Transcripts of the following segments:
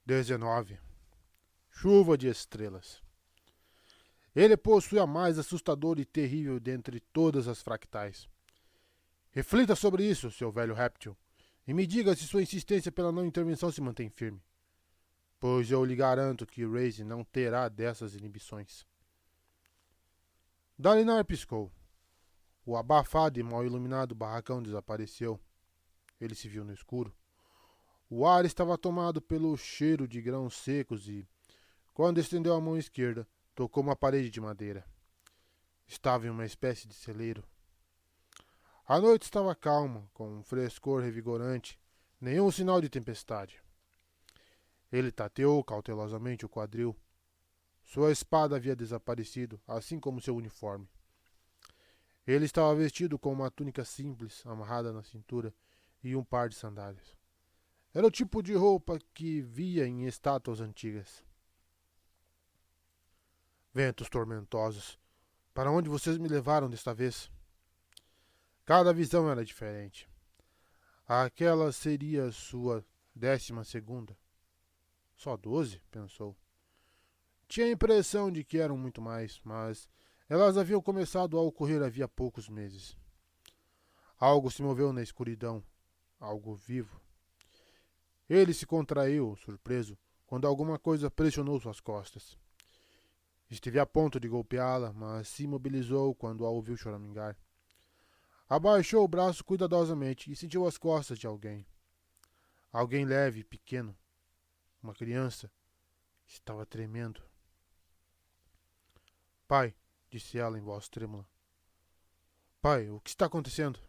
19. Chuva de estrelas. Ele possui a mais assustadora e terrível dentre todas as fractais. Reflita sobre isso, seu velho réptil, e me diga se sua insistência pela não intervenção se mantém firme. Pois eu lhe garanto que Raze não terá dessas inibições. Dalinar piscou. O abafado e mal iluminado barracão desapareceu. Ele se viu no escuro. O ar estava tomado pelo cheiro de grãos secos e, quando estendeu a mão esquerda, tocou uma parede de madeira. Estava em uma espécie de celeiro. A noite estava calma, com um frescor revigorante, nenhum sinal de tempestade. Ele tateou cautelosamente o quadril. Sua espada havia desaparecido, assim como seu uniforme. Ele estava vestido com uma túnica simples, amarrada na cintura, e um par de sandálias. Era o tipo de roupa que via em estátuas antigas. Ventos tormentosos. Para onde vocês me levaram desta vez? Cada visão era diferente. Aquela seria sua 12ª. Só 12? Pensou. Tinha a impressão de que eram muito mais, mas elas haviam começado a ocorrer havia poucos meses. Algo se moveu na escuridão, algo vivo. Ele se contraiu, surpreso, quando alguma coisa pressionou suas costas. Esteve a ponto de golpeá-la, mas se imobilizou quando a ouviu choramingar. Abaixou o braço cuidadosamente e sentiu as costas de alguém. Alguém leve e pequeno. Uma criança. Estava tremendo. Pai, disse ela em voz trêmula. Pai, o que está acontecendo?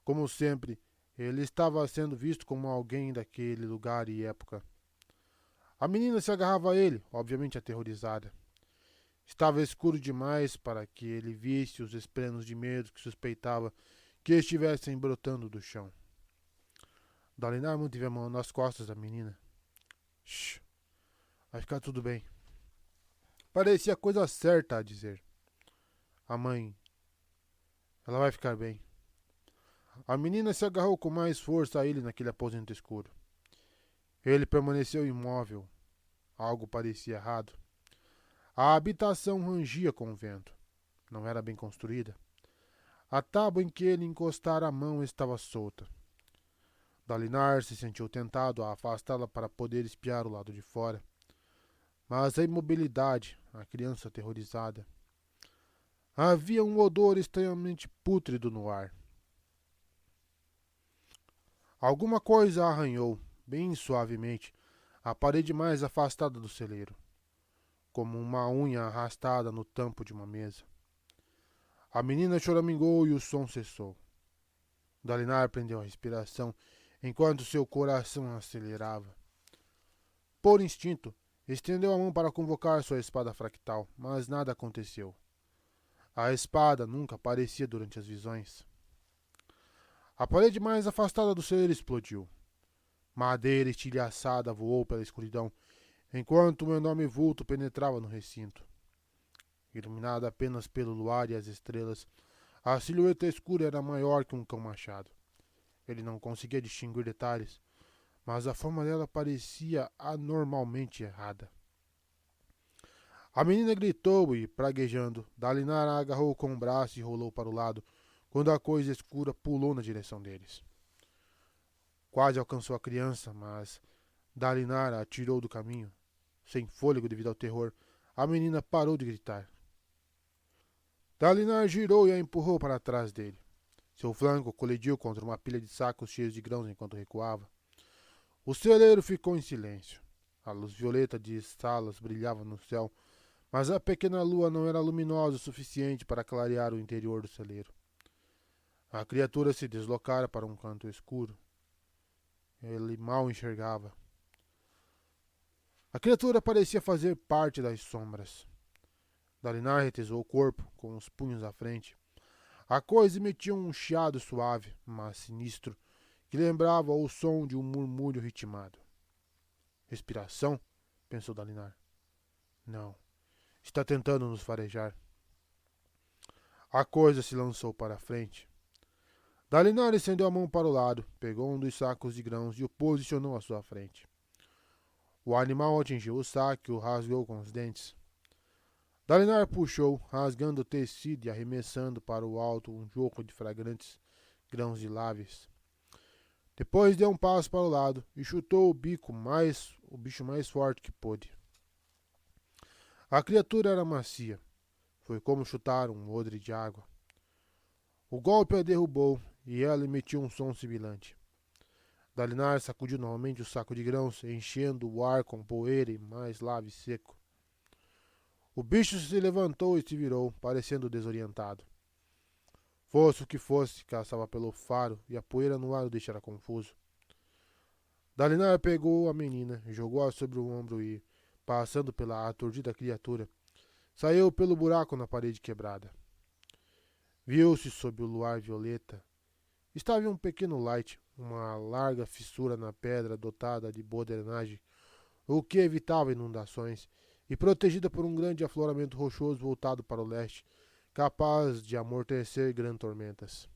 Como sempre, ele estava sendo visto como alguém daquele lugar e época. A menina se agarrava a ele, obviamente aterrorizada. Estava escuro demais para que ele visse os esprenos de medo que suspeitava que estivessem brotando do chão. Dalinar manteve a mão nas costas da menina. Shh, vai ficar tudo bem. Parecia a coisa certa a dizer. A mãe, ela vai ficar bem. A menina se agarrou com mais força a ele naquele aposento escuro. Ele permaneceu imóvel. Algo parecia errado. A habitação rangia com o vento. Não era bem construída. A tábua em que ele encostara a mão estava solta. Dalinar se sentiu tentado a afastá-la para poder espiar o lado de fora. Mas a imobilidade, a criança aterrorizada. Havia um odor estranhamente pútrido no ar. Alguma coisa arranhou, bem suavemente, a parede mais afastada do celeiro, como uma unha arrastada no tampo de uma mesa. A menina choramingou e o som cessou. Dalinar prendeu a respiração enquanto seu coração acelerava. Por instinto, estendeu a mão para convocar sua espada fractal, mas nada aconteceu. A espada nunca aparecia durante as visões. A parede mais afastada do celeiro explodiu. Madeira estilhaçada voou pela escuridão, enquanto um enorme vulto penetrava no recinto. Iluminada apenas pelo luar e as estrelas, a silhueta escura era maior que um cão machado. Ele não conseguia distinguir detalhes, mas a forma dela parecia anormalmente errada. A menina gritou e, praguejando, Dalinar a agarrou com o braço e rolou para o lado, quando a coisa escura pulou na direção deles. Quase alcançou a criança, mas Dalinar a tirou do caminho. Sem fôlego devido ao terror, a menina parou de gritar. Dalinar girou e a empurrou para trás dele. Seu flanco colidiu contra uma pilha de sacos cheios de grãos enquanto recuava. O celeiro ficou em silêncio. A luz violeta de estalas brilhava no céu, mas a pequena lua não era luminosa o suficiente para clarear o interior do celeiro. A criatura se deslocara para um canto escuro. Ele mal enxergava. A criatura parecia fazer parte das sombras. Dalinar retesou o corpo, com os punhos à frente. A coisa emitia um chiado suave, mas sinistro, que lembrava o som de um murmúrio ritmado. Respiração? Pensou Dalinar. Não. Está tentando nos farejar. A coisa se lançou para a frente. Dalinar estendeu a mão para o lado, pegou um dos sacos de grãos e o posicionou à sua frente. O animal atingiu o saco e o rasgou com os dentes. Dalinar puxou, rasgando o tecido e arremessando para o alto um joco de fragrantes grãos de láveis. Depois deu um passo para o lado e chutou o bicho mais forte que pôde. A criatura era macia. Foi como chutar um odre de água. O golpe a derrubou e ela emitiu um som sibilante. Dalinar sacudiu novamente o saco de grãos, enchendo o ar com poeira e mais lava e seco. O bicho se levantou e se virou, parecendo desorientado. Fosse o que fosse, caçava pelo faro e a poeira no ar o deixara confuso. Dalinar pegou a menina, jogou-a sobre o ombro e, passando pela aturdida criatura, saiu pelo buraco na parede quebrada. Viu-se sob o luar violeta. Estava um pequeno light, uma larga fissura na pedra dotada de boa drenagem, o que evitava inundações, e protegida por um grande afloramento rochoso voltado para o leste, capaz de amortecer grandes tormentas.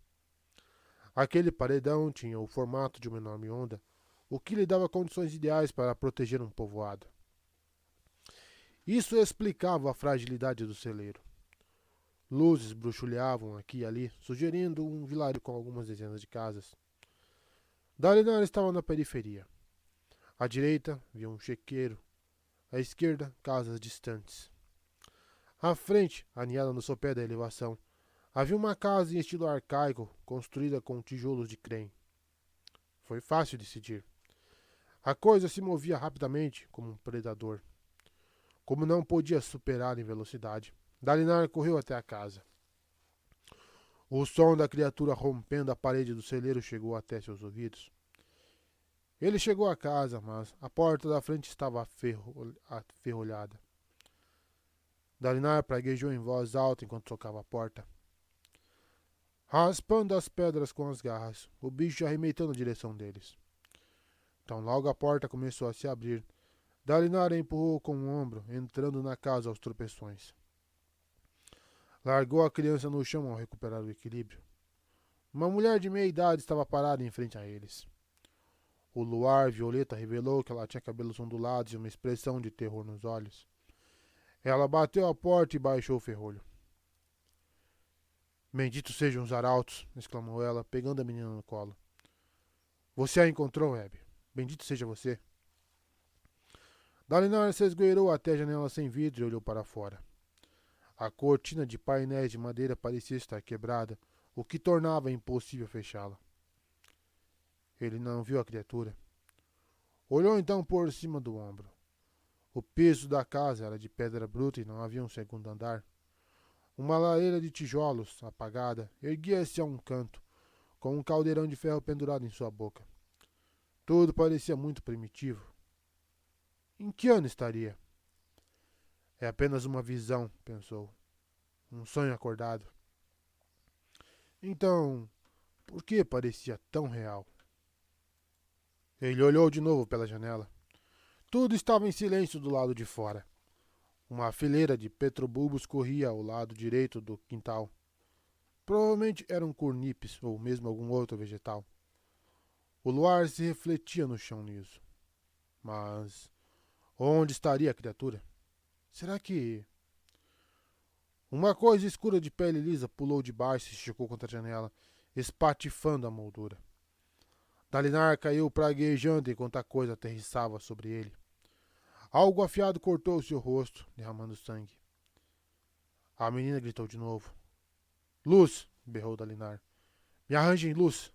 Aquele paredão tinha o formato de uma enorme onda, o que lhe dava condições ideais para proteger um povoado. Isso explicava a fragilidade do celeiro. Luzes bruxuleavam aqui e ali, sugerindo um vilarejo com algumas dezenas de casas. Dalinar estava na periferia. À direita, via um chequeiro. À esquerda, casas distantes. À frente, aninhada no sopé da elevação, havia uma casa em estilo arcaico, construída com tijolos de creme. Foi fácil decidir. A coisa se movia rapidamente, como um predador. Como não podia superar em velocidade, Dalinar correu até a casa. O som da criatura rompendo a parede do celeiro chegou até seus ouvidos. Ele chegou à casa, mas a porta da frente estava aferrolhada. Dalinar praguejou em voz alta enquanto tocava a porta. Raspando as pedras com as garras, o bicho arremeteu na direção deles. Então logo a porta começou a se abrir. Dalinar empurrou com o ombro, entrando na casa aos tropeções. Largou a criança no chão ao recuperar o equilíbrio. Uma mulher de meia idade estava parada em frente a eles. O luar violeta revelou que ela tinha cabelos ondulados e uma expressão de terror nos olhos. Ela bateu a porta e baixou o ferrolho. Benditos sejam os arautos, exclamou ela, pegando a menina no colo. Você a encontrou, Abby. Bendito seja você. Dalinar se esgueirou até a janela sem vidro e olhou para fora. A cortina de painéis de madeira parecia estar quebrada, o que tornava impossível fechá-la. Ele não viu a criatura. Olhou então por cima do ombro. O piso da casa era de pedra bruta e não havia um segundo andar. Uma lareira de tijolos, apagada, erguia-se a um canto, com um caldeirão de ferro pendurado em sua boca. Tudo parecia muito primitivo. Em que ano estaria? É apenas uma visão, pensou. Um sonho acordado. Então, por que parecia tão real? Ele olhou de novo pela janela. Tudo estava em silêncio do lado de fora. Uma fileira de petrobulbos corria ao lado direito do quintal. Provavelmente eram cornípes ou mesmo algum outro vegetal. O luar se refletia no chão liso. Mas onde estaria a criatura? Será que... Uma coisa escura de pele lisa pulou de baixo e se chocou contra a janela, espatifando a moldura. Dalinar caiu praguejando enquanto a coisa aterrissava sobre ele. Algo afiado cortou seu rosto, derramando sangue. A menina gritou de novo. Luz! Berrou Dalinar. Me arranjem luz!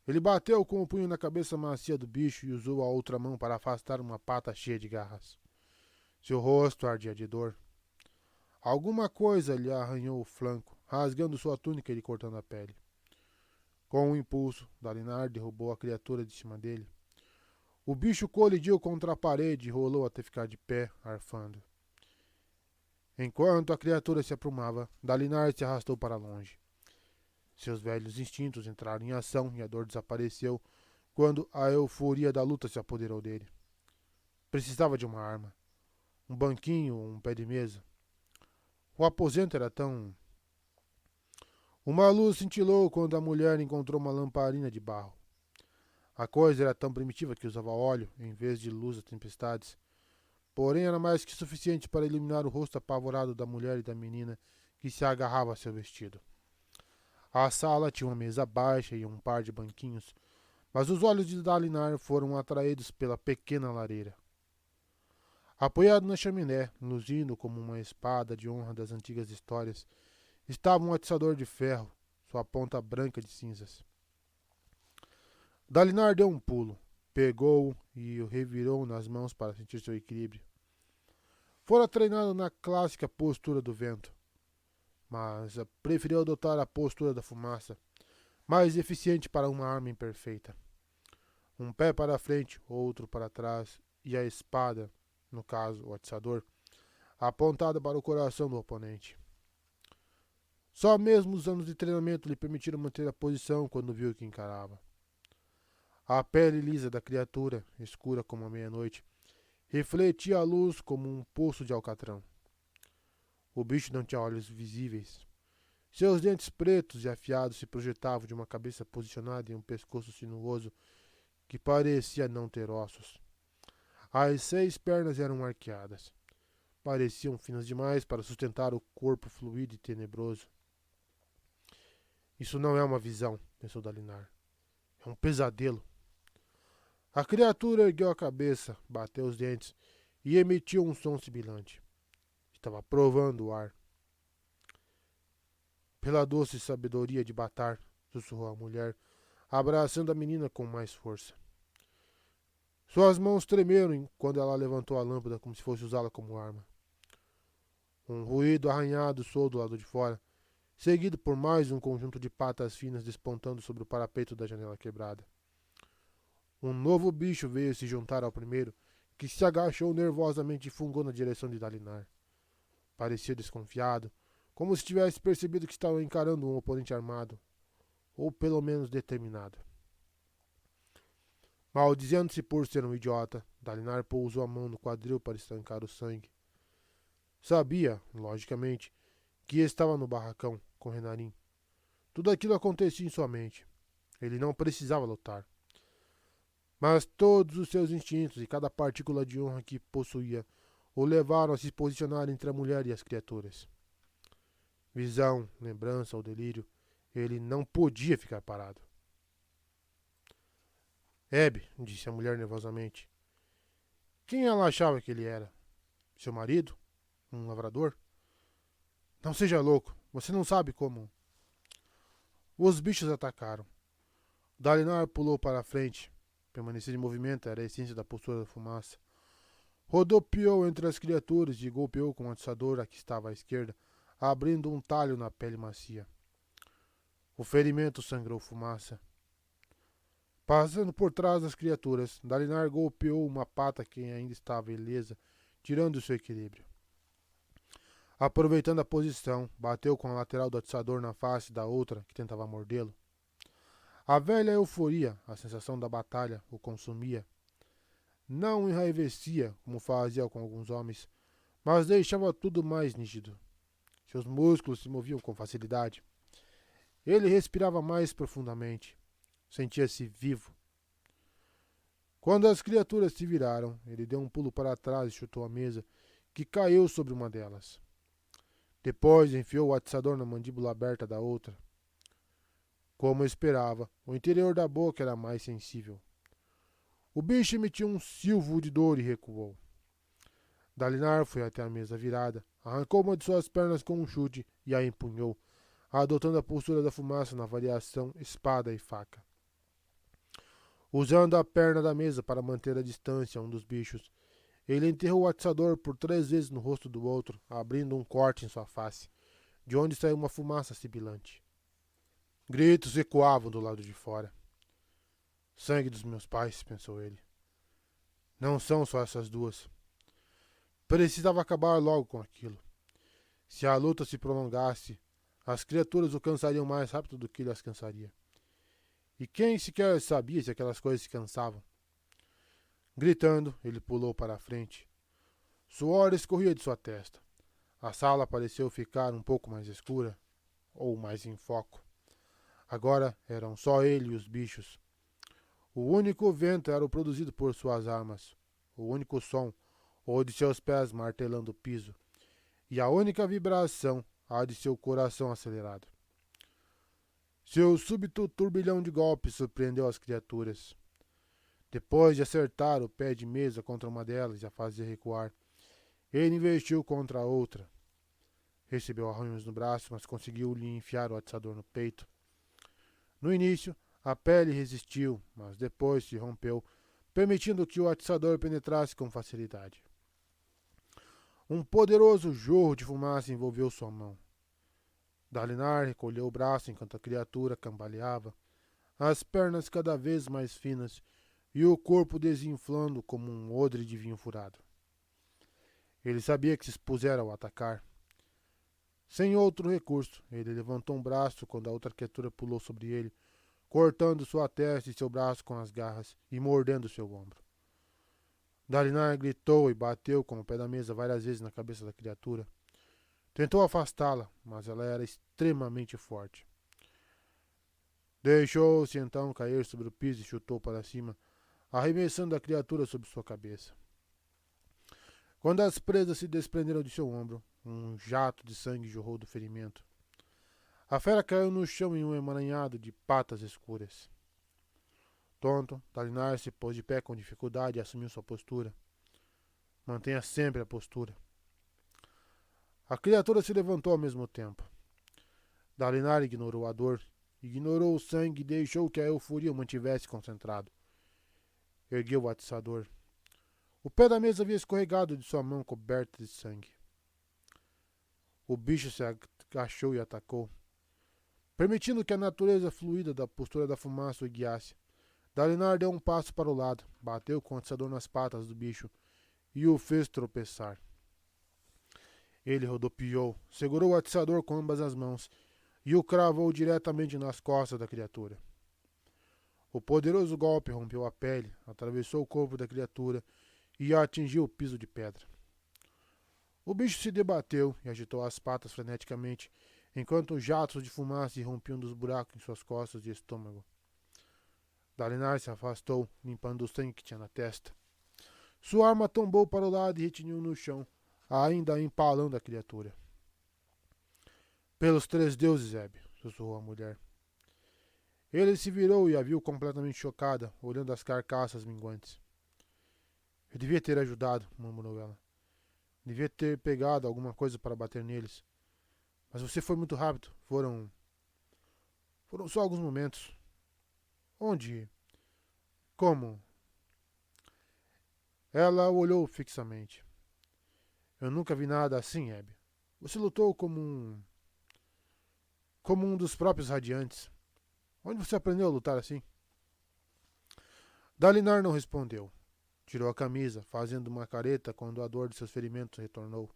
Ele bateu com o punho na cabeça macia do bicho e usou a outra mão para afastar uma pata cheia de garras. Seu rosto ardia de dor. Alguma coisa lhe arranhou o flanco, rasgando sua túnica e lhe cortando a pele. Com um impulso, Dalinar derrubou a criatura de cima dele. O bicho colidiu contra a parede e rolou até ficar de pé, arfando. Enquanto a criatura se aprumava, Dalinar se arrastou para longe. Seus velhos instintos entraram em ação e a dor desapareceu quando a euforia da luta se apoderou dele. Precisava de uma arma. Um banquinho ou um pé de mesa. O aposento era tão... Uma luz cintilou quando a mulher encontrou uma lamparina de barro. A coisa era tão primitiva que usava óleo em vez de luz das tempestades. Porém, era mais que suficiente para iluminar o rosto apavorado da mulher e da menina que se agarrava a seu vestido. A sala tinha uma mesa baixa e um par de banquinhos, mas os olhos de Dalinar foram atraídos pela pequena lareira. Apoiado na chaminé, luzindo como uma espada de honra das antigas histórias, estava um atiçador de ferro, sua ponta branca de cinzas. Dalinar deu um pulo, pegou-o e o revirou nas mãos para sentir seu equilíbrio. Fora treinado na clássica postura do vento, mas preferiu adotar a postura da fumaça, mais eficiente para uma arma imperfeita. Um pé para frente, outro para trás, e a espada, no caso o atiçador, apontada para o coração do oponente. Só mesmo os anos de treinamento lhe permitiram manter a posição quando viu o que encarava. A pele lisa da criatura, escura como a meia-noite, refletia a luz como um poço de alcatrão. O bicho não tinha olhos visíveis. Seus dentes pretos e afiados se projetavam de uma cabeça posicionada em um pescoço sinuoso que parecia não ter ossos. As 6 pernas eram arqueadas. Pareciam finas demais para sustentar o corpo fluido e tenebroso. Isso não é uma visão, pensou Dalinar. É um pesadelo. A criatura ergueu a cabeça, bateu os dentes e emitiu um som sibilante. Estava provando o ar. Pela doce sabedoria de Batar, sussurrou a mulher, abraçando a menina com mais força. Suas mãos tremeram quando ela levantou a lâmpada como se fosse usá-la como arma. Um ruído arranhado soou do lado de fora, seguido por mais um conjunto de patas finas despontando sobre o parapeito da janela quebrada. Um novo bicho veio se juntar ao primeiro, que se agachou nervosamente e fungou na direção de Dalinar. Parecia desconfiado, como se tivesse percebido que estava encarando um oponente armado, ou pelo menos determinado. Maldizendo-se por ser um idiota, Dalinar pousou a mão no quadril para estancar o sangue. Sabia, logicamente, que estava no barracão com Renarin. Tudo aquilo acontecia em sua mente. Ele não precisava lutar. Mas todos os seus instintos e cada partícula de honra que possuía o levaram a se posicionar entre a mulher e as criaturas. Visão, lembrança ou delírio, ele não podia ficar parado. Ebe, disse a mulher nervosamente. Quem ela achava que ele era? Seu marido? Um lavrador? Não seja louco, você não sabe como. Os bichos atacaram. Dalinar pulou para a frente. Permanecer em movimento era a essência da postura da fumaça. Rodopiou entre as criaturas e golpeou com o atiçador a que estava à esquerda, abrindo um talho na pele macia. O ferimento sangrou fumaça. Passando por trás das criaturas, Dalinar golpeou uma pata que ainda estava ilesa, tirando seu equilíbrio. Aproveitando a posição, bateu com a lateral do atiçador na face da outra que tentava mordê-lo. A velha euforia, a sensação da batalha, o consumia. Não o enraivecia, como fazia com alguns homens, mas deixava tudo mais nítido. Seus músculos se moviam com facilidade. Ele respirava mais profundamente. Sentia-se vivo. Quando as criaturas se viraram, ele deu um pulo para trás e chutou a mesa, que caiu sobre uma delas. Depois enfiou o atiçador na mandíbula aberta da outra. Como esperava, o interior da boca era mais sensível. O bicho emitiu um silvo de dor e recuou. Dalinar foi até a mesa virada, arrancou uma de suas pernas com um chute e a empunhou, adotando a postura da fumaça na variação espada e faca. Usando a perna da mesa para manter a distância a um dos bichos, ele enterrou o atiçador por 3 vezes no rosto do outro, abrindo um corte em sua face, de onde saiu uma fumaça sibilante. Gritos ecoavam do lado de fora. Sangue dos meus pais, pensou ele. Não são só essas duas. Precisava acabar logo com aquilo. Se a luta se prolongasse, as criaturas o cansariam mais rápido do que ele as cansaria. E quem sequer sabia se aquelas coisas se cansavam? Gritando, ele pulou para a frente. Suor escorria de sua testa. A sala pareceu ficar um pouco mais escura, ou mais em foco. Agora eram só ele e os bichos. O único vento era o produzido por suas armas, o único som, o de seus pés martelando o piso, e a única vibração, a de seu coração acelerado. Seu súbito turbilhão de golpes surpreendeu as criaturas. Depois de acertar o pé de mesa contra uma delas e a fazer recuar, ele investiu contra a outra. Recebeu arranhões no braço, mas conseguiu lhe enfiar o atiçador no peito. No início, a pele resistiu, mas depois se rompeu, permitindo que o atiçador penetrasse com facilidade. Um poderoso jorro de fumaça envolveu sua mão. Dalinar recolheu o braço enquanto a criatura cambaleava, as pernas cada vez mais finas e o corpo desinflando como um odre de vinho furado. Ele sabia que se expusera ao atacar. Sem outro recurso, ele levantou um braço quando a outra criatura pulou sobre ele, cortando sua testa e seu braço com as garras e mordendo seu ombro. Dalinar gritou e bateu com o pé da mesa várias vezes na cabeça da criatura. Tentou afastá-la, mas ela era extremamente forte. Deixou-se então cair sobre o piso e chutou para cima, arremessando a criatura sobre sua cabeça. Quando as presas se desprenderam de seu ombro, um jato de sangue jorrou do ferimento. A fera caiu no chão em um emaranhado de patas escuras. Tonto, Dalinar se pôs de pé com dificuldade e assumiu sua postura. Mantenha sempre a postura. A criatura se levantou ao mesmo tempo. Dalinar ignorou a dor, ignorou o sangue e deixou que a euforia o mantivesse concentrado. Ergueu o atiçador. O pé da mesa havia escorregado de sua mão coberta de sangue. O bicho se agachou e atacou. Permitindo que a natureza fluida da postura da fumaça o guiasse, Dalinar deu um passo para o lado, bateu com o atiçador nas patas do bicho e o fez tropeçar. Ele rodopiou, segurou o atiçador com ambas as mãos e o cravou diretamente nas costas da criatura. O poderoso golpe rompeu a pele, atravessou o corpo da criatura e atingiu o piso de pedra. O bicho se debateu e agitou as patas freneticamente, enquanto jatos de fumaça irrompiam dos buracos em suas costas e estômago. Dalinar se afastou, limpando o sangue que tinha na testa. Sua arma tombou para o lado e retiniu no chão, ainda empalando a criatura. Pelos 3 deuses, Hebe, sussurrou a mulher. Ele se virou e a viu completamente chocada, olhando as carcaças minguantes. Eu devia ter ajudado, murmurou ela. Devia ter pegado alguma coisa para bater neles. Mas você foi muito rápido. Foram só alguns momentos. Onde? Como? Ela o olhou fixamente. Eu nunca vi nada assim, Hebe. Você lutou como um dos próprios radiantes. Onde você aprendeu a lutar assim? Dalinar não respondeu. Tirou a camisa, fazendo uma careta quando a dor de seus ferimentos retornou.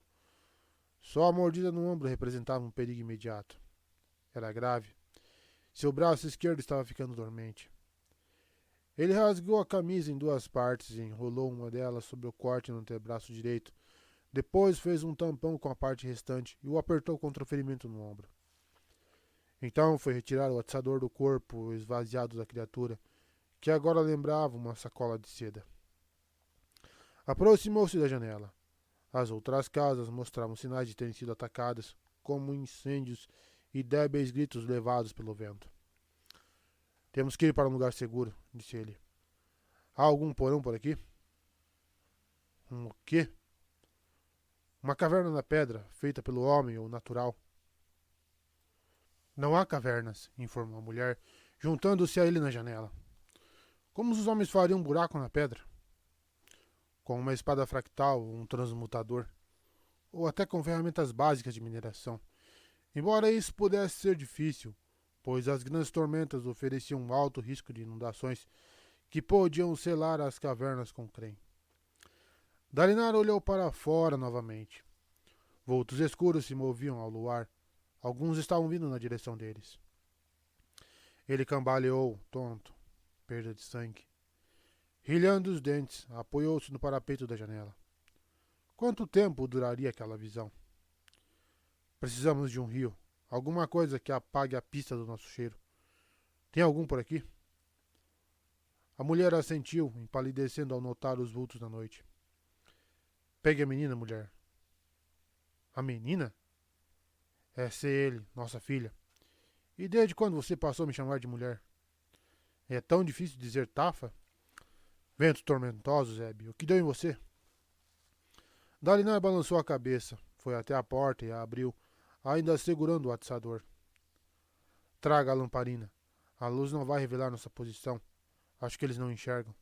Só a mordida no ombro representava um perigo imediato. Era grave. Seu braço esquerdo estava ficando dormente. Ele rasgou a camisa em 2 partes e enrolou uma delas sobre o corte no antebraço direito. Depois fez um tampão com a parte restante e o apertou contra o ferimento no ombro. Então foi retirar o atiçador do corpo esvaziado da criatura, que agora lembrava uma sacola de seda. Aproximou-se da janela. As outras casas mostravam sinais de terem sido atacadas, como incêndios e débeis gritos levados pelo vento. Temos que ir para um lugar seguro, disse ele. Há algum porão por aqui? O quê? Uma caverna na pedra, feita pelo homem ou natural. Não há cavernas, informou a mulher, juntando-se a ele na janela. Como os homens fariam um buraco na pedra? Com uma espada fractal ou um transmutador, ou até com ferramentas básicas de mineração. Embora isso pudesse ser difícil, pois as grandes tormentas ofereciam um alto risco de inundações que podiam selar as cavernas com creme. Dalinar olhou para fora novamente. Vultos escuros se moviam ao luar. Alguns estavam vindo na direção deles. Ele cambaleou, tonto, perda de sangue. Rilhando os dentes, apoiou-se no parapeito da janela. Quanto tempo duraria aquela visão? Precisamos de um rio, alguma coisa que apague a pista do nosso cheiro. Tem algum por aqui? A mulher assentiu, empalidecendo ao notar os vultos na noite. Pegue a menina, mulher. A menina? Essa é ele, nossa filha. E desde quando você passou a me chamar de mulher? É tão difícil dizer Tafa? Ventos tormentosos, Hebe. O que deu em você? Dalinar balançou a cabeça, foi até a porta e a abriu, ainda segurando o atiçador. Traga a lamparina. A luz não vai revelar nossa posição. Acho que eles não enxergam.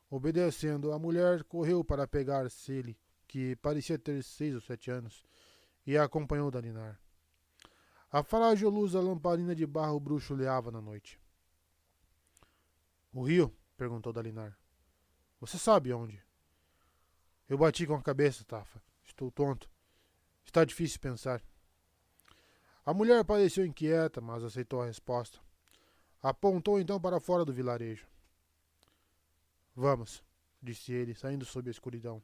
Obedecendo, a mulher correu para pegar Cele, que parecia ter 6 ou 7 anos, e a acompanhou Dalinar. A frágil luz da lamparina de barro bruxuleava na noite. O rio? Perguntou Dalinar. Você sabe onde? Eu bati com a cabeça, Tafa. Estou tonto. Está difícil pensar. A mulher pareceu inquieta, mas aceitou a resposta. Apontou então para fora do vilarejo. Vamos, disse ele, saindo sob a escuridão.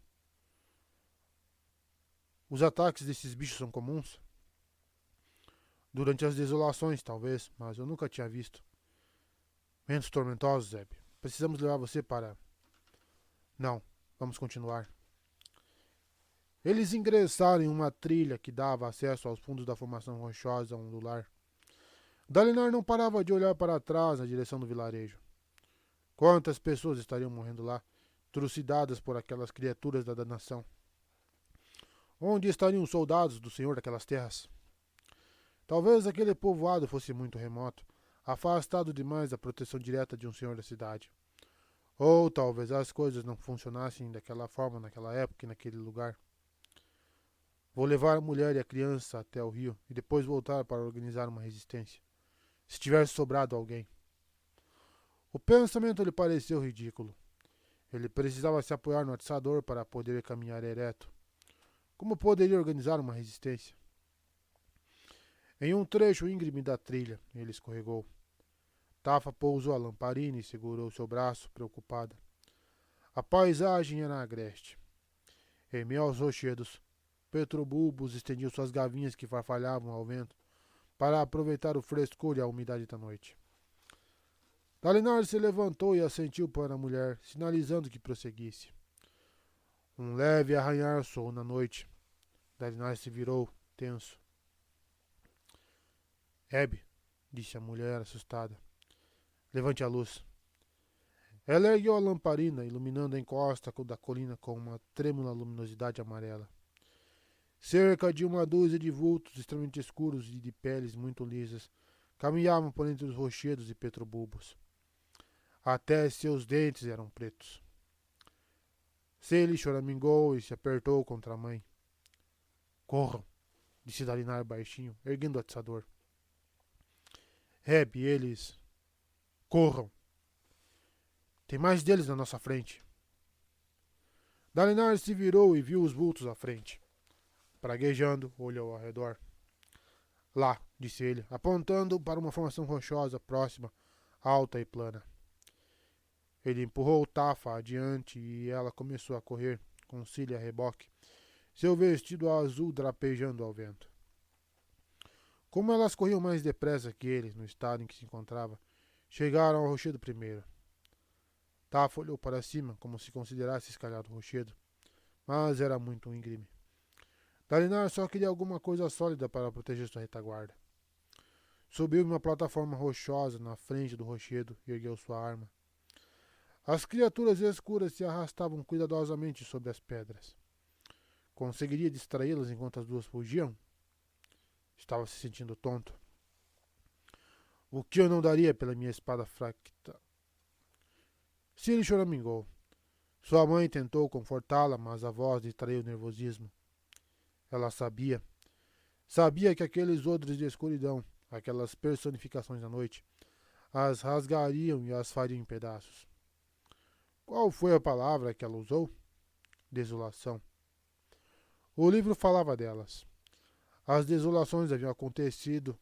Os ataques desses bichos são comuns? Durante as desolações, talvez, mas eu nunca tinha visto. Ventos tormentosos, Zeb. Precisamos levar você para... Não, vamos continuar. Eles ingressaram em uma trilha que dava acesso aos fundos da formação rochosa ondular. Dalinar não parava de olhar para trás na direção do vilarejo. Quantas pessoas estariam morrendo lá, trucidadas por aquelas criaturas da danação? Onde estariam os soldados do senhor daquelas terras? Talvez aquele povoado fosse muito remoto, afastado demais da proteção direta de um senhor da cidade. Ou talvez as coisas não funcionassem daquela forma naquela época e naquele lugar. Vou levar a mulher e a criança até o rio e depois voltar para organizar uma resistência. Se tivesse sobrado alguém. O pensamento lhe pareceu ridículo. Ele precisava se apoiar no atiçador para poder caminhar ereto. Como poderia organizar uma resistência? Em um trecho íngreme da trilha, ele escorregou. Tafa pousou a lamparina e segurou seu braço, preocupada. A paisagem era agreste. Em meio aos rochedos, Petrobulbos estendiam suas gavinhas que farfalhavam ao vento para aproveitar o frescor e a umidade da noite. Dalinar se levantou e assentiu para a mulher, sinalizando que prosseguisse. Um leve arranhar soou na noite. Dalinar se virou, tenso. Hebe, disse a mulher, assustada. Levante a luz. Ela ergueu a lamparina, iluminando a encosta da colina com uma trêmula luminosidade amarela. Cerca de uma dúzia de vultos extremamente escuros e de peles muito lisas caminhavam por entre os rochedos e petrobulbos. Até seus dentes eram pretos. Cele choramingou e se apertou contra a mãe. Corram, disse Dalinar baixinho, erguendo o atiçador. Hebe, eles... Corram. Tem mais deles na nossa frente. Dalinar se virou e viu os vultos à frente. Praguejando, olhou ao redor. Lá, disse ele, apontando para uma formação rochosa próxima, alta e plana. Ele empurrou Tafa adiante e ela começou a correr, com Cília a reboque, seu vestido azul drapejando ao vento. Como elas corriam mais depressa que ele, no estado em que se encontrava, chegaram ao rochedo primeiro. Tafa olhou para cima, como se considerasse escalado o rochedo, mas era muito íngreme. Dalinar só queria alguma coisa sólida para proteger sua retaguarda. Subiu em uma plataforma rochosa na frente do rochedo e ergueu sua arma. As criaturas escuras se arrastavam cuidadosamente sobre as pedras. Conseguiria distraí-las enquanto as duas fugiam? Estava se sentindo tonto. O que eu não daria pela minha espada fracta? Ciri choramingou. Sua mãe tentou confortá-la, mas a voz distraiu o nervosismo. Ela sabia. Sabia que aqueles odres de escuridão, aquelas personificações da noite, as rasgariam e as fariam em pedaços. Qual foi a palavra que ela usou? Desolação. O livro falava delas. As desolações haviam acontecido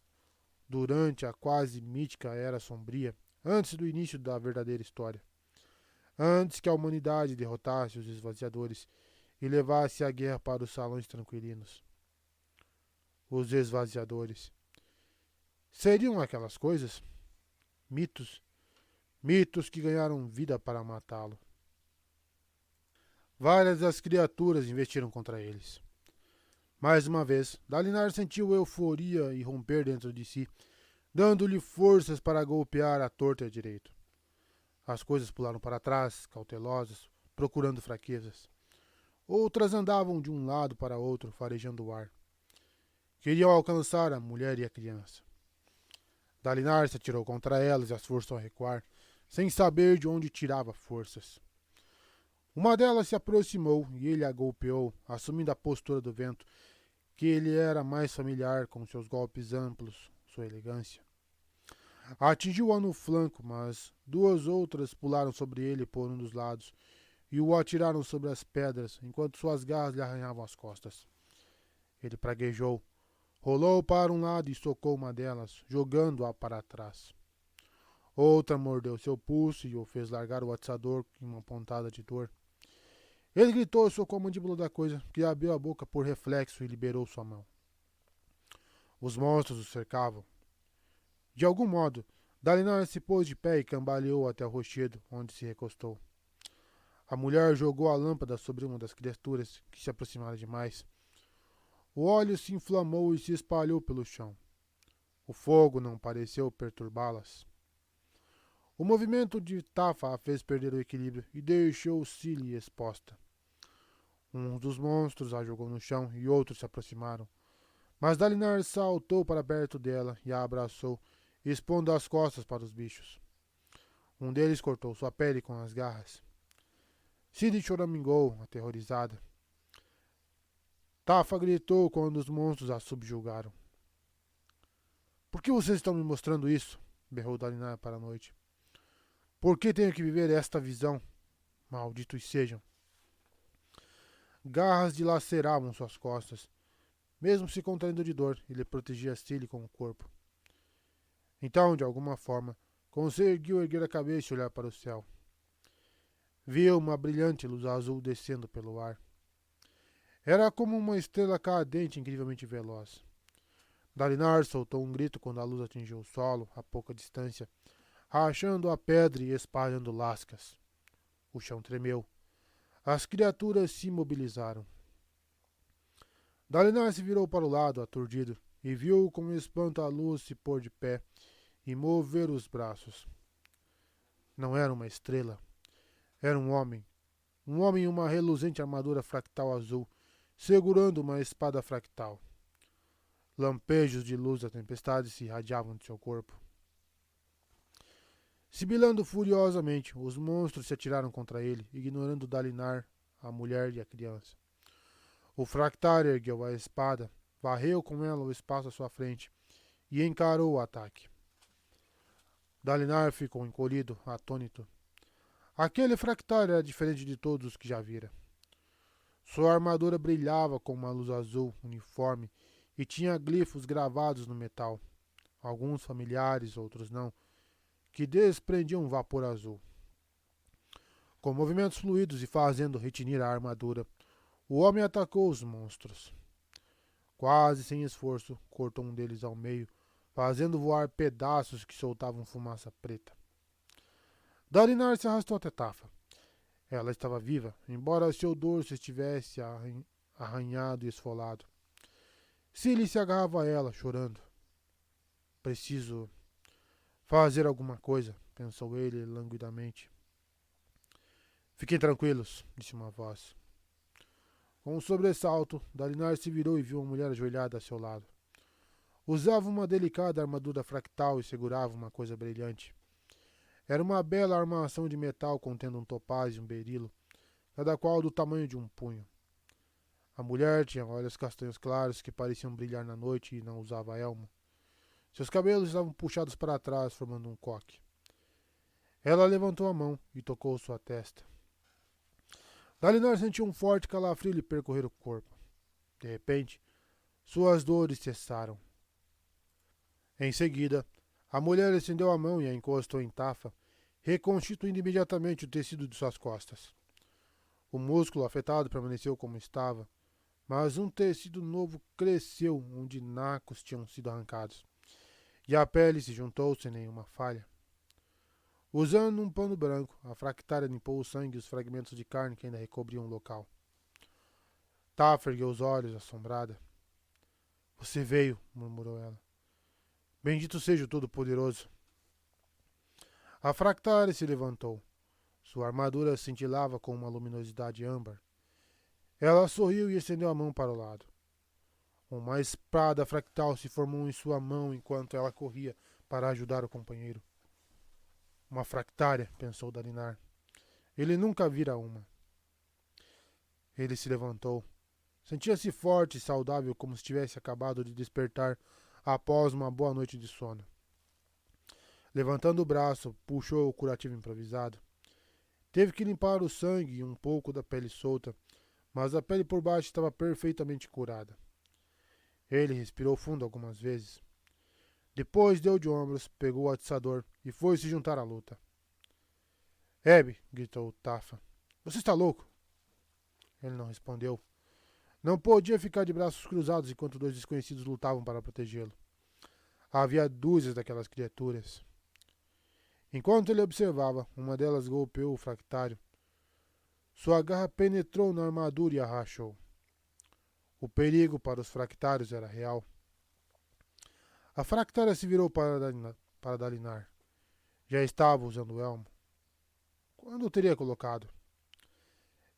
durante a quase mítica Era Sombria, antes do início da verdadeira história. Antes que a humanidade derrotasse os esvaziadores e levasse a guerra para os salões tranquilinos. Os esvaziadores. Seriam aquelas coisas? Mitos? mitos que ganharam vida para matá-lo. Várias das criaturas investiram contra eles. Mais uma vez, Dalinar sentiu euforia irromper dentro de si, dando-lhe forças para golpear à torta e à direita. As coisas pularam para trás, cautelosas, procurando fraquezas. Outras andavam de um lado para outro, farejando o ar. Queriam alcançar a mulher e a criança. Dalinar se atirou contra elas e as forçou a recuar, sem saber de onde tirava forças. Uma delas se aproximou e ele a golpeou, assumindo a postura do vento, que ele era mais familiar com seus golpes amplos, sua elegância. Atingiu-a no flanco, mas duas outras pularam sobre ele por um dos lados e o atiraram sobre as pedras, enquanto suas garras lhe arranhavam as costas. Ele praguejou, rolou para um lado e socou uma delas, jogando-a para trás. Outra mordeu seu pulso e o fez largar o atiçador em uma pontada de dor. Ele gritou e socou a mandíbula da coisa, que abriu a boca por reflexo e liberou sua mão. Os monstros o cercavam. De algum modo, Dalinar se pôs de pé e cambaleou até o rochedo, onde se recostou. A mulher jogou a lâmpada sobre uma das criaturas, que se aproximaram demais. O óleo se inflamou e se espalhou pelo chão. O fogo não pareceu perturbá-las. O movimento de Tafa a fez perder o equilíbrio e deixou Cilly exposta. Um dos monstros a jogou no chão e outros se aproximaram. Mas Dalinar saltou para perto dela e a abraçou, expondo as costas para os bichos. Um deles cortou sua pele com as garras. Cilly choramingou, aterrorizada. Tafa gritou quando os monstros a subjugaram. Por que vocês estão me mostrando isso? Berrou Dalinar para a noite. Por que tenho que viver esta visão? Malditos sejam. Garras dilaceravam suas costas. Mesmo se contraindo de dor, ele protegia Cilly com o corpo. Então, de alguma forma, conseguiu erguer a cabeça e olhar para o céu. Viu uma brilhante luz azul descendo pelo ar. Era como uma estrela cadente incrivelmente veloz. Dalinar soltou um grito quando a luz atingiu o solo, a pouca distância, rachando a pedra e espalhando lascas. O chão tremeu. As criaturas se imobilizaram. Dalinar se virou para o lado, aturdido, e viu com espanto a luz se pôr de pé e mover os braços. Não era uma estrela. Era um homem. Um homem em uma reluzente armadura fractal azul, segurando uma espada fractal. Lampejos de luz da tempestade se irradiavam de seu corpo. Sibilando furiosamente, os monstros se atiraram contra ele, ignorando Dalinar, a mulher e a criança. O fractal ergueu a espada, varreu com ela o espaço à sua frente e encarou o ataque. Dalinar ficou encolhido, atônito. Aquele fractal era diferente de todos os que já vira. Sua armadura brilhava com uma luz azul uniforme e tinha glifos gravados no metal, alguns familiares, outros não, que desprendiam um vapor azul. Com movimentos fluidos e fazendo retinir a armadura, o homem atacou os monstros. Quase sem esforço, cortou um deles ao meio, fazendo voar pedaços que soltavam fumaça preta. Dalinar se arrastou até Tafa. Ela estava viva, embora seu dorso estivesse arranhado e esfolado. Cilly se agarrava a ela, chorando. Preciso fazer alguma coisa, pensou ele languidamente. Fiquem tranquilos, disse uma voz. Com um sobressalto, Dalinar se virou e viu uma mulher ajoelhada a seu lado. Usava uma delicada armadura fractal e segurava uma coisa brilhante. Era uma bela armação de metal contendo um topázio e um berilo, cada qual do tamanho de um punho. A mulher tinha olhos castanhos claros que pareciam brilhar na noite e não usava elmo. Seus cabelos estavam puxados para trás, formando um coque. Ela levantou a mão e tocou sua testa. Dalinar sentiu um forte calafrio lhe percorrer o corpo. De repente, suas dores cessaram. Em seguida, a mulher estendeu a mão e a encostou em Tafa, reconstituindo imediatamente o tecido de suas costas. O músculo afetado permaneceu como estava, mas um tecido novo cresceu onde nacos tinham sido arrancados, e a pele se juntou sem nenhuma falha. Usando um pano branco, a fractária limpou o sangue e os fragmentos de carne que ainda recobriam o local. Tafa ergueu os olhos, assombrada. Você veio, murmurou ela. Bendito seja o Todo-Poderoso. A fractária se levantou. Sua armadura cintilava com uma luminosidade âmbar. Ela sorriu e estendeu a mão para o lado. Uma espada fractal se formou em sua mão enquanto ela corria para ajudar o companheiro. Uma fractária, pensou Dalinar. Ele nunca vira uma. Ele se levantou. Sentia-se forte e saudável como se tivesse acabado de despertar após uma boa noite de sono. Levantando o braço, puxou o curativo improvisado. Teve que limpar o sangue e um pouco da pele solta, mas a pele por baixo estava perfeitamente curada. Ele respirou fundo algumas vezes. Depois deu de ombros, pegou o atiçador e foi se juntar à luta. Abby, gritou Tafa. Você está louco? Ele não respondeu. Não podia ficar de braços cruzados enquanto dois desconhecidos lutavam para protegê-lo. Havia dúzias daquelas criaturas. Enquanto ele observava, uma delas golpeou o fractário. Sua garra penetrou na armadura e a rachou. O perigo para os fractários era real. A fractária se virou para Dalinar. Já estava usando o elmo. Quando o teria colocado?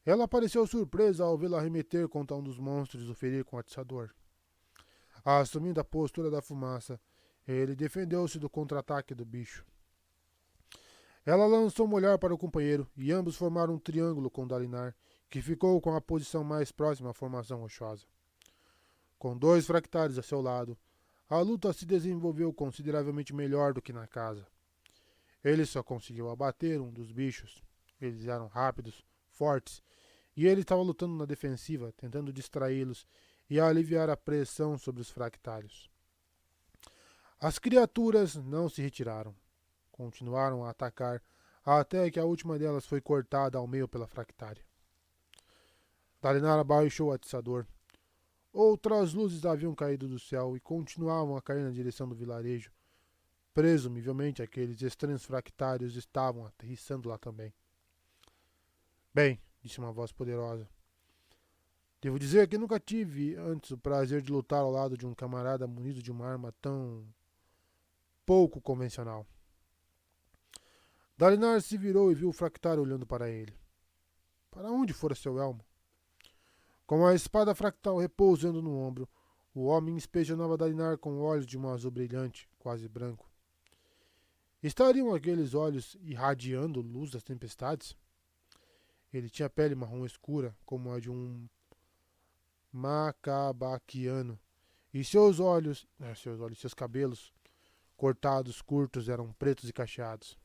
Ela pareceu surpresa ao vê-lo arremeter contra um dos monstros e o ferir com o atiçador. Assumindo a postura da fumaça, ele defendeu-se do contra-ataque do bicho. Ela lançou um olhar para o companheiro e ambos formaram um triângulo com Dalinar, que ficou com a posição mais próxima à formação rochosa. Com dois fractários a seu lado, a luta se desenvolveu consideravelmente melhor do que na casa. Ele só conseguiu abater um dos bichos. Eles eram rápidos, fortes, e ele estava lutando na defensiva, tentando distraí-los e aliviar a pressão sobre os fractários. As criaturas não se retiraram. Continuaram a atacar até que a última delas foi cortada ao meio pela fractária. Dalinar abaixou o atiçador. Outras luzes haviam caído do céu e continuavam a cair na direção do vilarejo. Presumivelmente aqueles estranhos fractários estavam aterrissando lá também. Bem, disse uma voz poderosa. Devo dizer que nunca tive antes o prazer de lutar ao lado de um camarada munido de uma arma tão pouco convencional. Dalinar se virou e viu o fractário olhando para ele. Para onde fora seu elmo? Com a espada fractal repousando no ombro, o homem inspecionava Dalinar com olhos de um azul brilhante, quase branco. Estariam aqueles olhos irradiando luz das tempestades? Ele tinha pele marrom escura, como a de um macabaquiano, e seus cabelos, cortados curtos, eram pretos e cacheados.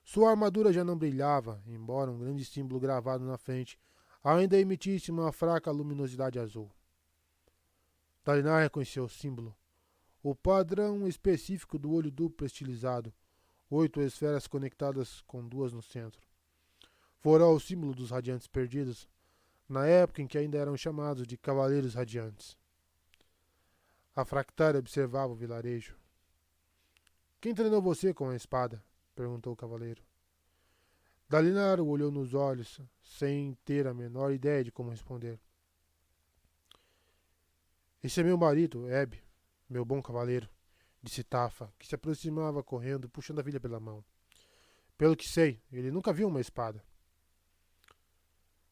Sua armadura já não brilhava, embora um grande símbolo gravado na frente ainda emitisse uma fraca luminosidade azul. Dalinar reconheceu o símbolo. O padrão específico do olho duplo estilizado, 8 esferas conectadas com 2 no centro. Fora o símbolo dos Radiantes Perdidos, na época em que ainda eram chamados de Cavaleiros Radiantes. A fractária observava o vilarejo. Quem treinou você com a espada? Perguntou o cavaleiro. Dalinar o olhou nos olhos, sem ter a menor ideia de como responder. Esse é meu marido, Abby, meu bom cavaleiro, disse Tafa, que se aproximava correndo, puxando a filha pela mão. Pelo que sei, ele nunca viu uma espada.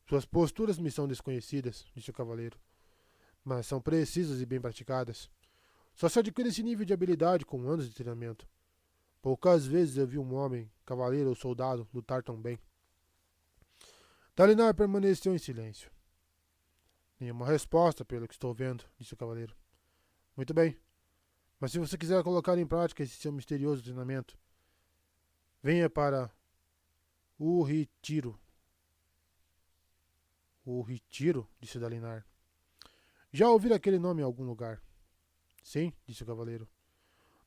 Suas posturas me são desconhecidas, disse o cavaleiro, mas são precisas e bem praticadas. Só se adquire esse nível de habilidade com anos de treinamento. Poucas vezes eu vi um homem, cavaleiro ou soldado, lutar tão bem. Dalinar permaneceu em silêncio. Nenhuma resposta, pelo que estou vendo, disse o cavaleiro. Muito bem, mas se você quiser colocar em prática esse seu misterioso treinamento, venha para o Retiro. O Retiro? Disse Dalinar. Já ouvi aquele nome em algum lugar. Sim, disse o cavaleiro.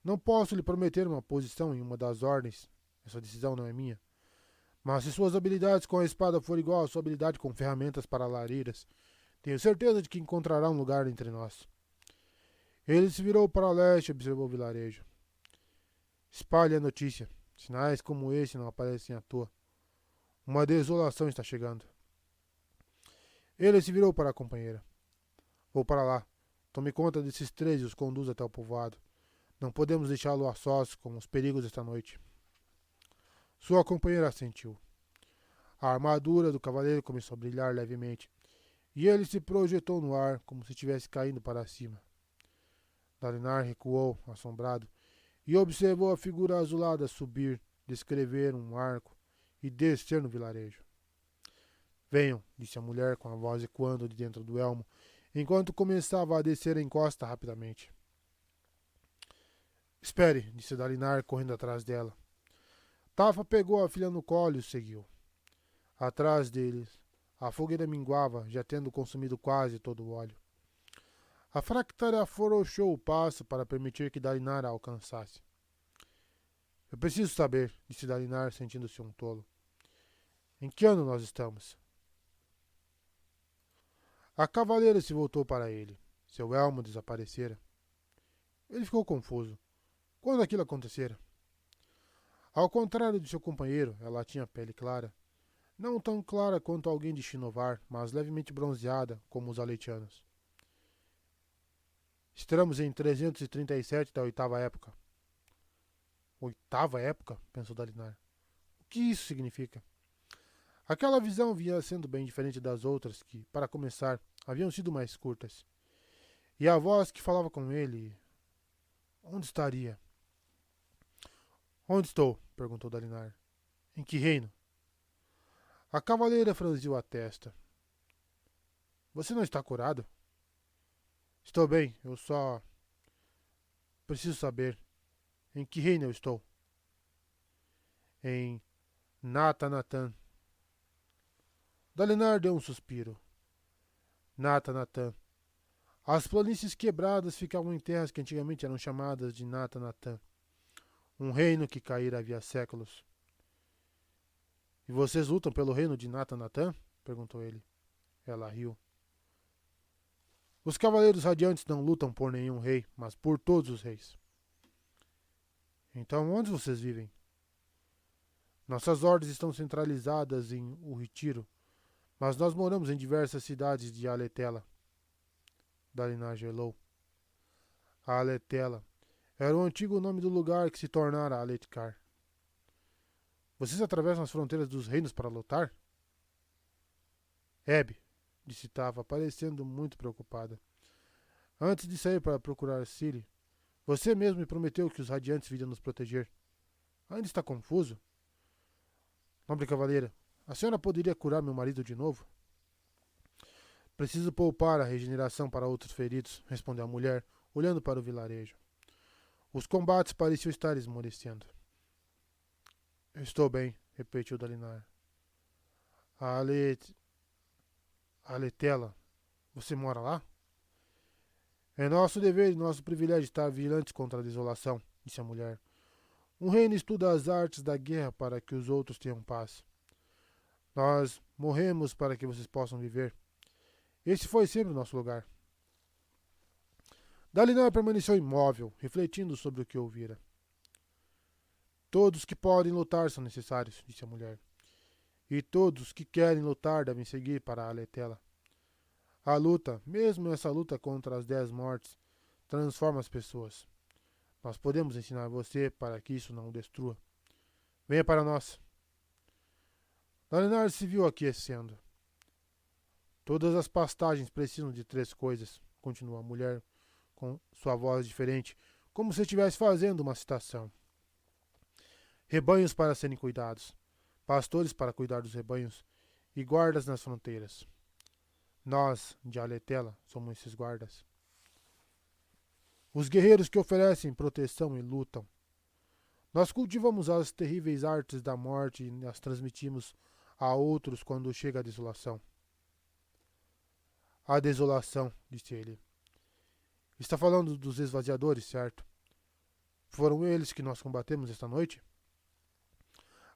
Não posso lhe prometer uma posição em uma das ordens. Essa decisão não é minha. Mas se suas habilidades com a espada for igual à sua habilidade com ferramentas para lareiras, tenho certeza de que encontrará um lugar entre nós. Ele se virou para o leste e observou o vilarejo. Espalhe a notícia. Sinais como esse não aparecem à toa. Uma desolação está chegando. Ele se virou para a companheira. Vou para lá. Tome conta desses três e os conduza até o povoado. Não podemos deixá-lo a sós com os perigos desta noite. Sua companheira assentiu. A armadura do cavaleiro começou a brilhar levemente, e ele se projetou no ar como se estivesse caindo para cima. Dalinar recuou, assombrado, e observou a figura azulada subir, descrever um arco e descer no vilarejo. Venham, disse a mulher com a voz ecoando de dentro do elmo, enquanto começava a descer a encosta rapidamente. Espere, disse Dalinar, correndo atrás dela. Tafa pegou a filha no colo e o seguiu. Atrás deles, a fogueira minguava, já tendo consumido quase todo o óleo. A fractária afrouxou o passo para permitir que Dalinar a alcançasse. Eu preciso saber, disse Dalinar, sentindo-se um tolo. Em que ano nós estamos? A cavaleira se voltou para ele. Seu elmo desaparecera. Ele ficou confuso. Quando aquilo acontecera? Ao contrário de seu companheiro, ela tinha pele clara. Não tão clara quanto alguém de Shinovar, mas levemente bronzeada, como os aleitianos. Estamos em 337 da oitava época. Oitava época? Pensou Dalinar. O que isso significa? Aquela visão vinha sendo bem diferente das outras que, para começar, haviam sido mais curtas. E a voz que falava com ele... Onde estaria? Onde estou? Perguntou Dalinar. Em que reino? A cavaleira franziu a testa. Você não está curado? Estou bem, eu só... Preciso saber. Em que reino eu estou? Em Natanatan. Dalinar deu um suspiro. Natanatan. As planícies quebradas ficavam em terras que antigamente eram chamadas de Natanatan. Um reino que caíra havia séculos. E vocês lutam pelo reino de Natanatan? Perguntou ele. Ela riu. Os cavaleiros radiantes não lutam por nenhum rei, mas por todos os reis. Então onde vocês vivem? Nossas ordens estão centralizadas em Uritiro, mas nós moramos em diversas cidades de Aletela. Dalinar gelou. A Aletela era o antigo nome do lugar que se tornara Aletkar. Vocês atravessam as fronteiras dos reinos para lutar? Hebe, disse Tava, parecendo muito preocupada. Antes de sair para procurar Ciri, você mesmo me prometeu que os radiantes viriam nos proteger. Ainda está confuso? Nobre cavaleira, a senhora poderia curar meu marido de novo? Preciso poupar a regeneração para outros feridos, respondeu a mulher, olhando para o vilarejo. Os combates pareciam estar esmorecendo. Estou bem, repetiu Dalinar. A Aletela, você mora lá? É nosso dever e nosso privilégio estar vigilantes contra a desolação, disse a mulher. Um reino estuda as artes da guerra para que os outros tenham paz. Nós morremos para que vocês possam viver. Esse foi sempre o nosso lugar. Dalinar permaneceu imóvel, refletindo sobre o que ouvira. Todos que podem lutar são necessários, disse a mulher. E todos que querem lutar devem seguir para a Aletela. A luta, mesmo essa luta contra as 10 mortes, transforma as pessoas. Nós podemos ensinar você para que isso não o destrua. Venha para nós. Dalinar se viu aquecendo. Todas as pastagens precisam de 3 coisas, continuou a mulher com sua voz diferente, como se estivesse fazendo uma citação. Rebanhos para serem cuidados, pastores para cuidar dos rebanhos e guardas nas fronteiras. Nós, de Aletela, somos esses guardas. Os guerreiros que oferecem proteção e lutam. Nós cultivamos as terríveis artes da morte e as transmitimos a outros quando chega a desolação. A desolação, disse ele. Está falando dos esvaziadores, certo? Foram eles que nós combatemos esta noite?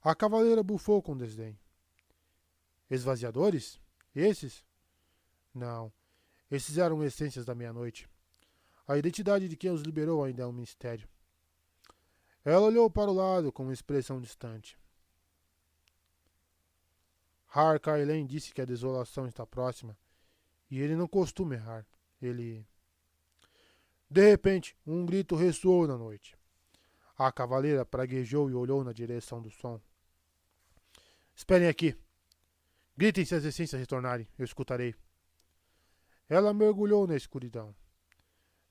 A cavaleira bufou com desdém. Esvaziadores? Esses? Não. Esses eram essências da meia-noite. A identidade de quem os liberou ainda é um mistério. Ela olhou para o lado com uma expressão distante. Har Kailen disse que a desolação está próxima, e ele não costuma errar. Ele... De repente, um grito ressoou na noite. A cavaleira praguejou e olhou na direção do som. Esperem aqui. Gritem se as essências retornarem. Eu escutarei. Ela mergulhou na escuridão.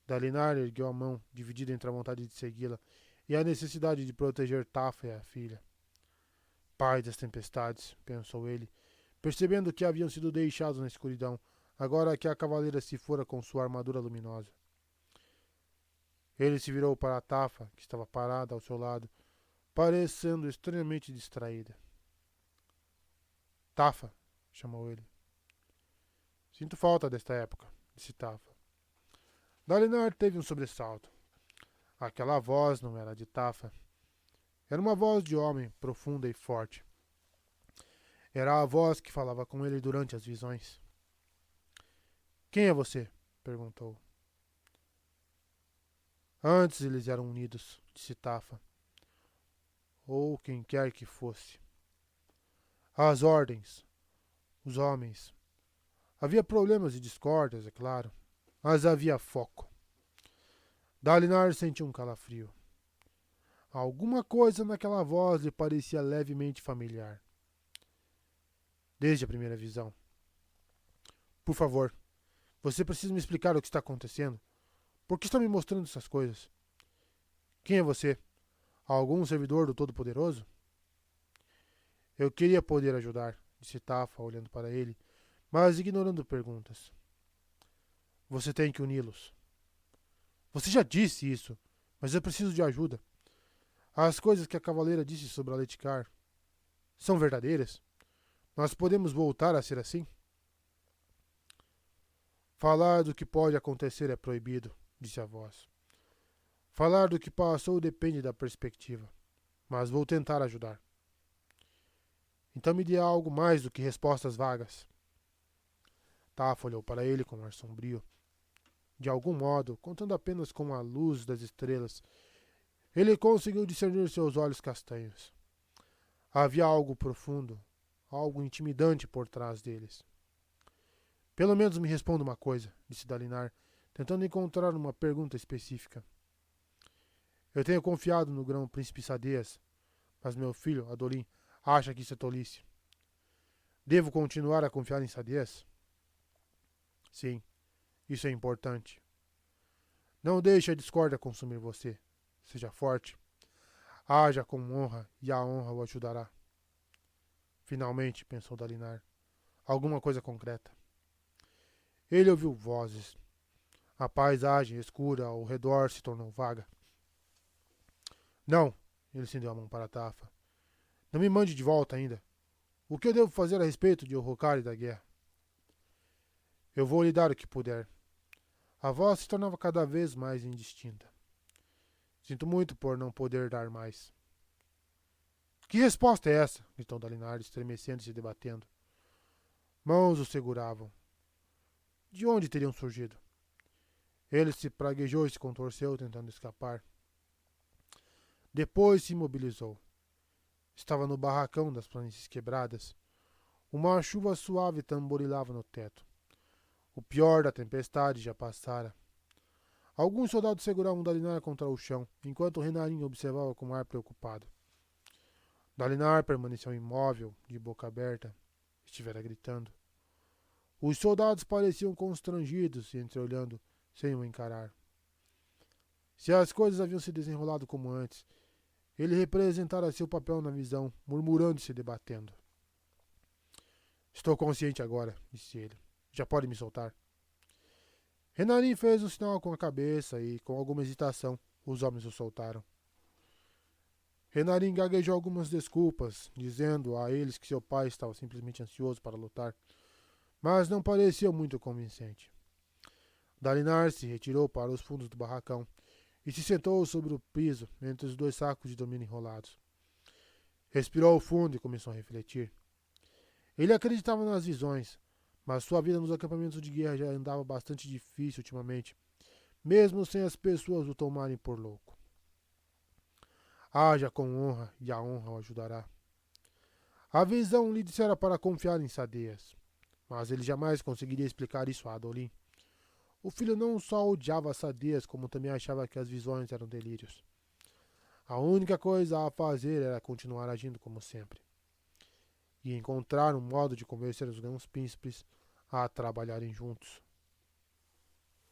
Dalinar ergueu a mão, dividida entre a vontade de segui-la e a necessidade de proteger Tafa e a filha. Pai das tempestades, pensou ele, percebendo que haviam sido deixados na escuridão, agora que a cavaleira se fora com sua armadura luminosa. Ele se virou para a Tafa, que estava parada ao seu lado, parecendo estranhamente distraída. Tafa, chamou ele. Sinto falta desta época, disse Tafa. Dalinar teve um sobressalto. Aquela voz não era de Tafa. Era uma voz de homem, profunda e forte. Era a voz que falava com ele durante as visões. Quem é você? Perguntou. Antes eles eram unidos, disse Tafa. Ou quem quer que fosse. As ordens, os homens. Havia problemas e discórdias, é claro, mas havia foco. Dalinar sentiu um calafrio. Alguma coisa naquela voz lhe parecia levemente familiar. Desde a primeira visão. Por favor, você precisa me explicar o que está acontecendo. Por que está me mostrando essas coisas? Quem é você? Algum servidor do Todo-Poderoso? Eu queria poder ajudar, disse Tafa, olhando para ele, mas ignorando perguntas. Você tem que uni-los. Você já disse isso, mas eu preciso de ajuda. As coisas que a cavaleira disse sobre a Letikar são verdadeiras? Nós podemos voltar a ser assim? Falar do que pode acontecer é proibido, disse a voz. Falar do que passou depende da perspectiva, mas vou tentar ajudar. Então me dê algo mais do que respostas vagas. Tafa olhou para ele com um ar sombrio. De algum modo, contando apenas com a luz das estrelas, ele conseguiu discernir seus olhos castanhos. Havia algo profundo, algo intimidante por trás deles. Pelo menos me responda uma coisa, disse Dalinar, tentando encontrar uma pergunta específica. Eu tenho confiado no grão-príncipe Sadeas, mas meu filho, Adolin, acha que isso é tolice. Devo continuar a confiar em Sadeas? Sim, isso é importante. Não deixe a discórdia consumir você. Seja forte. Haja com honra e a honra o ajudará. Finalmente, pensou Dalinar, alguma coisa concreta. Ele ouviu vozes. A paisagem escura ao redor se tornou vaga. Não, ele estendeu a mão para Tafa. Não me mande de volta ainda. O que eu devo fazer a respeito de Urhokar e da guerra? Eu vou lhe dar o que puder. A voz se tornava cada vez mais indistinta. Sinto muito por não poder dar mais. Que resposta é essa? Gritou Dalinar, estremecendo e se debatendo. Mãos o seguravam. De onde teriam surgido? Ele se praguejou e se contorceu, tentando escapar. Depois se imobilizou. Estava no barracão das planícies quebradas. Uma chuva suave tamborilava no teto. O pior da tempestade já passara. Alguns soldados seguravam Dalinar contra o chão, enquanto Renarin observava com ar preocupado. Dalinar permaneceu imóvel, de boca aberta. Estivera gritando. Os soldados pareciam constrangidos, entreolhando, sem o encarar. Se as coisas haviam se desenrolado como antes, ele representara seu papel na visão, murmurando e se debatendo. Estou consciente agora, disse ele. Já pode me soltar. Renarin fez um sinal com a cabeça e, com alguma hesitação, os homens o soltaram. Renarin gaguejou algumas desculpas, dizendo a eles que seu pai estava simplesmente ansioso para lutar, mas não parecia muito convincente. Dalinar se retirou para os fundos do barracão e se sentou sobre o piso entre os dois sacos de domínio enrolados. Respirou fundo e começou a refletir. Ele acreditava nas visões, mas sua vida nos acampamentos de guerra já andava bastante difícil ultimamente, mesmo sem as pessoas o tomarem por louco. Haja com honra e a honra o ajudará. A visão lhe dissera para confiar em Sadeias, mas ele jamais conseguiria explicar isso a Adolin. O filho não só odiava Sadeias, como também achava que as visões eram delírios. A única coisa a fazer era continuar agindo como sempre, e encontrar um modo de convencer os grãos príncipes a trabalharem juntos.